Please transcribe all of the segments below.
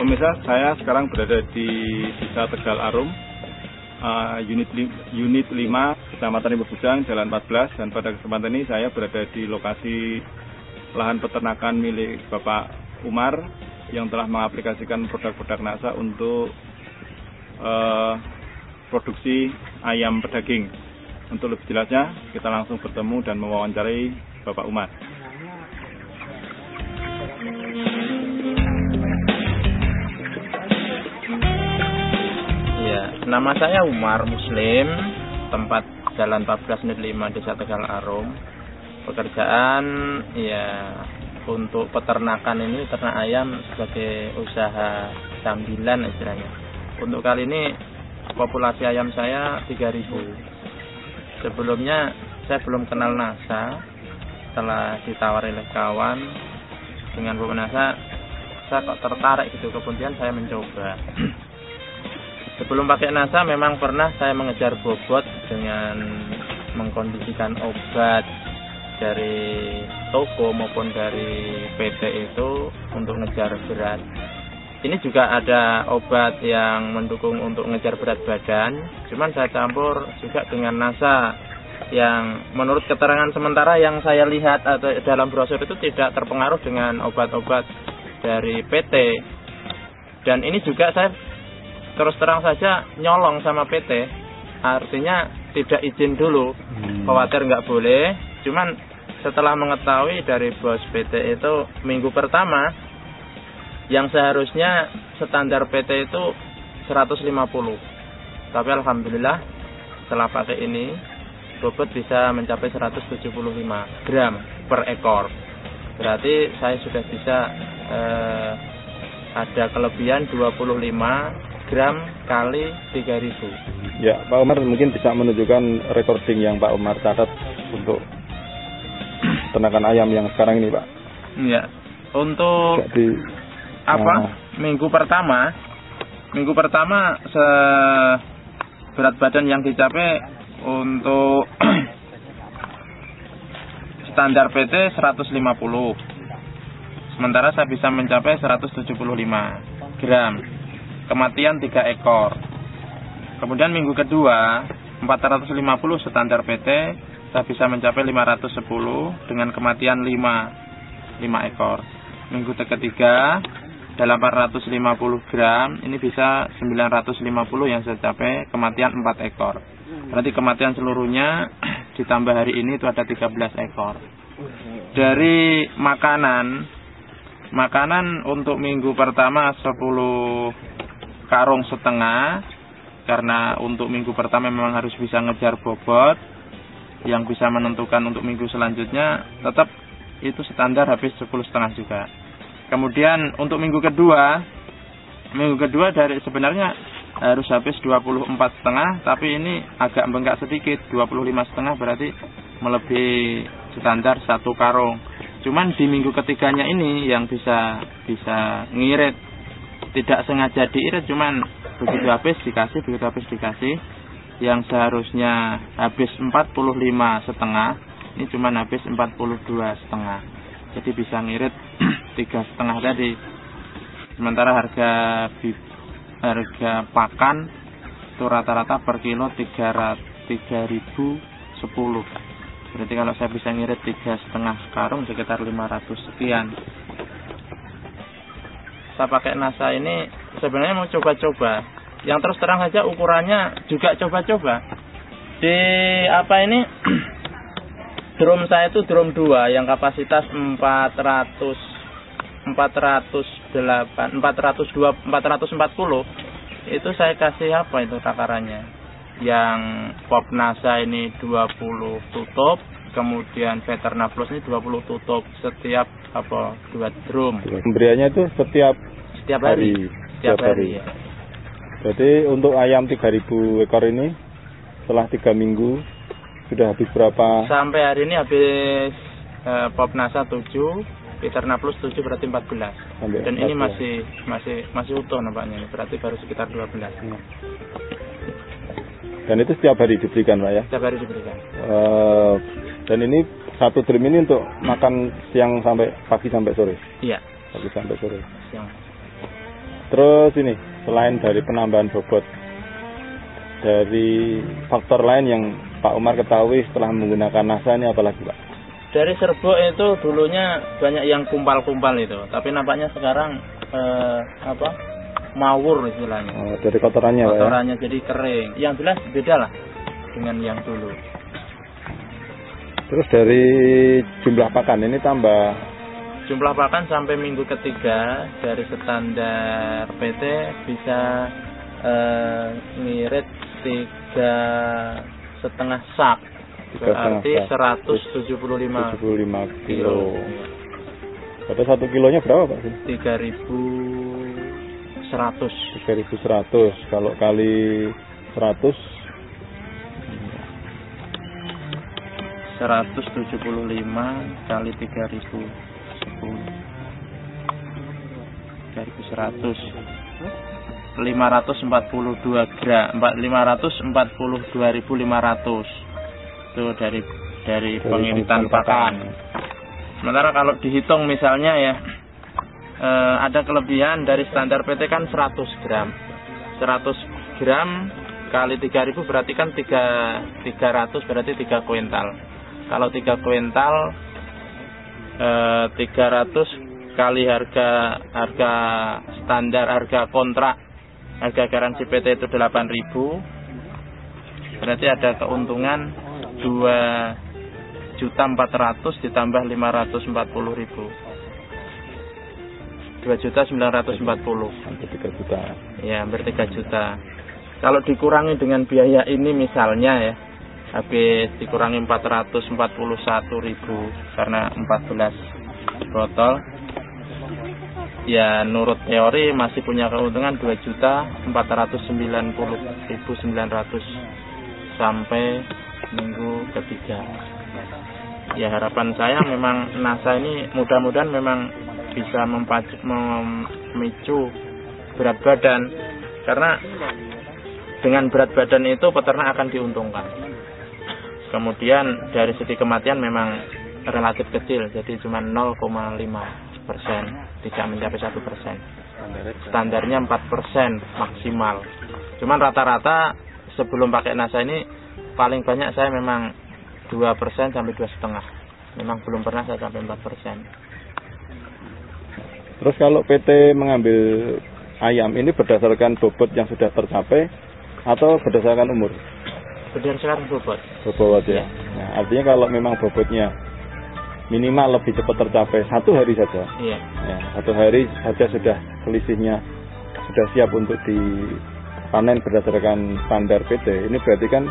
pemirsa, saya sekarang berada di Desa Tegal Arum, unit 5, Kecamatan Limbu Bujang, Jalan 14, dan pada kesempatan ini saya berada di lokasi lahan peternakan milik Bapak Umar yang telah mengaplikasikan produk-produk NASA untuk produksi ayam pedaging. Untuk lebih jelasnya, kita langsung bertemu dan mewawancarai Bapak Umar. Ya, nama saya Umar Muslim, tempat Jalan 14 unit 5 Desa Tegal Arum. Pekerjaan ya untuk peternakan ini, ternak ayam sebagai usaha sambilan istilahnya. Untuk kali ini populasi ayam saya 3.000. Sebelumnya saya belum kenal NASA. Setelah ditawari oleh kawan dengan Bu NASA, saya kok tertarik gitu, kemudian saya mencoba. Sebelum pakai NASA memang pernah saya mengejar bobot dengan mengkondisikan obat dari toko maupun dari PT itu untuk ngejar berat. Ini juga ada obat yang mendukung untuk ngejar berat badan, cuman saya campur juga dengan NASA yang menurut keterangan sementara yang saya lihat atau dalam brosur itu tidak terpengaruh dengan obat-obat dari PT. Dan ini juga saya terus terang saja nyolong sama PT, artinya tidak izin dulu, khawatir nggak boleh. Cuman setelah mengetahui dari bos PT itu minggu pertama yang seharusnya standar PT itu 150, tapi alhamdulillah setelah pakai ini bobot bisa mencapai 175 gram per ekor. Berarti saya sudah bisa ada kelebihan 25 gram kali 3.000. Ya, Pak Umar mungkin bisa menunjukkan recording yang Pak Umar catat untuk peternakan ayam yang sekarang ini, Pak. Ya, untuk jadi, minggu pertama berat badan yang dicapai untuk standar PT 150. Sementara saya bisa mencapai 175 gram. Kematian 3 ekor. Kemudian minggu kedua 450 standar PT, saya bisa mencapai 510 dengan kematian 5 ekor. Minggu ketiga 850 gram, ini bisa 950 yang saya capai kematian 4 ekor. Berarti kematian seluruhnya ditambah hari ini itu ada 13 ekor. Dari makanan untuk minggu pertama 10 karung setengah, karena untuk minggu pertama memang harus bisa ngejar bobot yang bisa menentukan untuk minggu selanjutnya, tetap itu standar habis 10,5 juga. Kemudian untuk minggu kedua dari sebenarnya harus habis 24,5, tapi ini agak bengkak sedikit 25,5, berarti melebihi standar 1 karung. Cuman di minggu ketiganya ini yang bisa ngirit, tidak sengaja diirit, cuman begitu habis dikasih, yang seharusnya habis 45,5, ini cuman habis 42,5, jadi bisa ngirit 3,5 tadi. Sementara harga pakan itu rata-rata per kilo 3.010. Berarti kalau saya bisa ngirit 3,5 karung sekitar 500 sekian. Saya pakai NASA ini sebenarnya mau coba-coba. Yang terus terang saja ukurannya juga coba-coba. Di drum saya itu drum 2 yang kapasitas 440. Itu saya kasih takarannya. Yang pop NASA ini 20 tutup, kemudian Veterna Plus ini 20 tutup setiap 2 drum. Pemberiannya itu setiap hari. Setiap hari. Ya. Jadi untuk ayam 3.000 ekor ini setelah 3 minggu sudah habis berapa? Sampai hari ini habis pop NASA 7, Veterna Plus 7, berarti 14. Dan 14. Ini masih utuh nampaknya, berarti baru sekitar 12. Dan itu setiap hari diberikan, Pak ya? Setiap hari diberikan. Dan ini satu drum ini untuk makan siang sampai pagi sampai sore? Iya. Pagi sampai sore. Siang. Terus ini, selain dari penambahan bobot, dari faktor lain yang Pak Umar ketahui setelah menggunakan NASA ini apalagi Pak? Dari serbuk itu dulunya banyak yang kumpal-kumpal itu, tapi nampaknya sekarang mawur istilahnya. Oh, dari kotorannya Pak ya? Kotorannya jadi kering. Yang jelas beda lah dengan yang dulu. Terus dari jumlah pakan ini tambah? Jumlah pakan sampai minggu ketiga dari standar PT bisa ngirit 3,5 sak. Berarti 175 kilo. Pada 1 kilonya berapa Pak? 3.100. 3.100. Kalau kali 100 175 kali 3.000 3.100 542 gram 542.500 itu dari pengiritan pakan. Sementara kalau dihitung misalnya ya ada kelebihan dari standar PT kan 100 gram 100 gram kali 3.000 berarti kan 300 berarti 3 kuintal. Kalau 3 kuintal 300 kali harga standar, harga kontrak, harga garansi PT itu 8.000, berarti ada keuntungan 2.400.000 ditambah 540.000, 2.940.000, hampir 3 juta. Ya, hampir 3 juta. Kalau dikurangi dengan biaya ini misalnya ya, habis dikurangi 441.000 karena 14 botol, ya nurut teori masih punya keuntungan 2.490.900 sampai minggu ketiga. Ya harapan saya memang NASA ini mudah-mudahan memang bisa memicu berat badan, karena dengan berat badan itu peternak akan diuntungkan. Kemudian dari segi kematian memang relatif kecil, jadi cuma 0,5%, tidak mencapai 1%. Standarnya 4% maksimal. Cuman rata-rata sebelum pakai NASA ini paling banyak saya memang 2% sampai 2,5%. Memang belum pernah saya sampai 4%. Terus kalau PT mengambil ayam ini berdasarkan bobot yang sudah tercapai atau berdasarkan umur? Berdasarkan bobot. Bobot ya. Nah, artinya kalau memang bobotnya minimal lebih cepat tercapai 1 hari saja. Iya. Ya, 1 hari saja sudah selisihnya sudah siap untuk dipanen berdasarkan standar PT. Ini berarti kan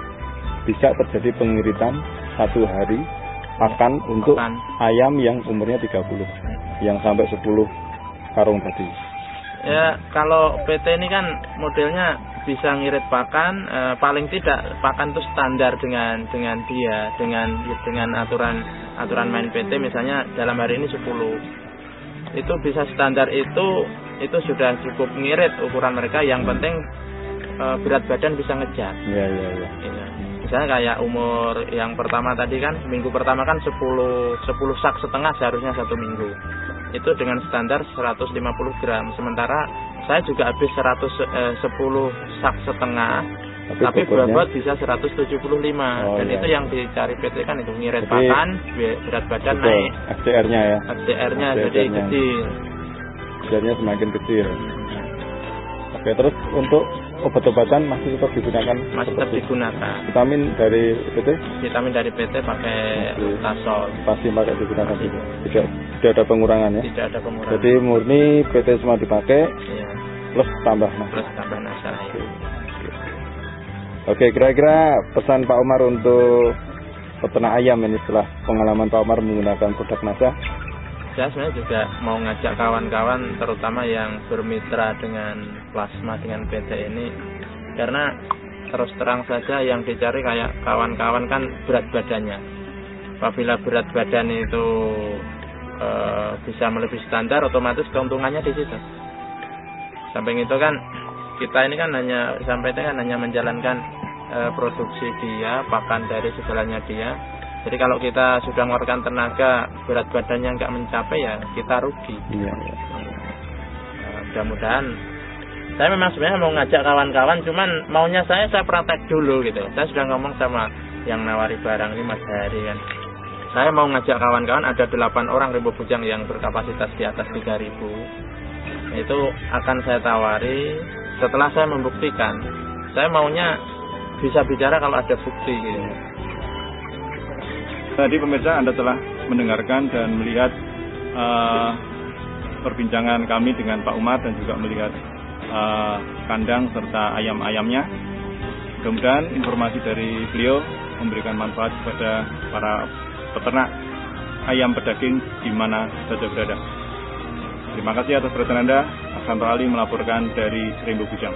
bisa terjadi pengiritan 1 hari pakan untuk ayam yang umurnya 30, yang sampai 10 karung tadi. Ya, kalau PT ini kan modelnya bisa ngirit pakan, paling tidak pakan itu standar dengan dia, dengan aturan main PT, misalnya dalam hari ini 10. Itu bisa standar itu sudah cukup ngirit ukuran mereka, yang penting berat badan bisa ngejar. Iya. Ya. Misalnya kayak umur yang pertama tadi kan, minggu pertama kan 10 sak setengah seharusnya 1 minggu. Itu dengan standar 150 gram. Sementara saya juga habis 10 sak setengah, tapi bobot bisa 175. Dan itu yang dicari PT kan, itu ngirit pakan, berat badan naik. FCR-nya ya. FCR-nya jadi kecil. FCR-nya semakin kecil. Oke, terus untuk obat-obatan masih tetap digunakan? Masih tetap digunakan. Vitamin dari PT? Vitamin dari PT pakai Tasol. Pasti pakai digunakan juga. Tidak ada pengurangan ya? Tidak ada pengurangan. Jadi murni PT semua dipakai, iya, plus tambah NASA. Plus tambah NASA. Ya. Oke, kira-kira pesan Pak Umar untuk peternak ayam ini setelah pengalaman Pak Umar menggunakan produk NASA? Saya sebenarnya juga mau ngajak kawan-kawan, terutama yang bermitra dengan plasma, dengan PT ini, karena terus terang saja yang dicari kayak kawan-kawan kan berat badannya. Apabila berat badan itu bisa melebihi standar, otomatis keuntungannya di situ. Samping itu kan kita ini kan hanya menjalankan produksi dia, pakan dari segalanya dia. Jadi kalau kita sudah mengeluarkan tenaga, berat badannya nggak mencapai, ya kita rugi. Iya. Mudah-mudahan Saya memang sebenarnya mau ngajak kawan-kawan, cuman maunya saya praktek dulu gitu. Saya sudah ngomong sama yang nawari barang ini, Mas Hari kan. Saya mau ngajak kawan-kawan, ada 8 orang Rimbo Bujang yang berkapasitas di atas 3.000. Itu akan saya tawari setelah saya membuktikan. Saya maunya bisa bicara kalau ada bukti gitu. Tadi pemirsa, Anda telah mendengarkan dan melihat perbincangan kami dengan Pak Umar dan juga melihat kandang serta ayam-ayamnya. Mudah-mudahan informasi dari beliau memberikan manfaat kepada para peternak ayam pedaging di mana saja berada. Terima kasih atas perhatian Anda. Aksanto Ali melaporkan dari Rimbo Bujang.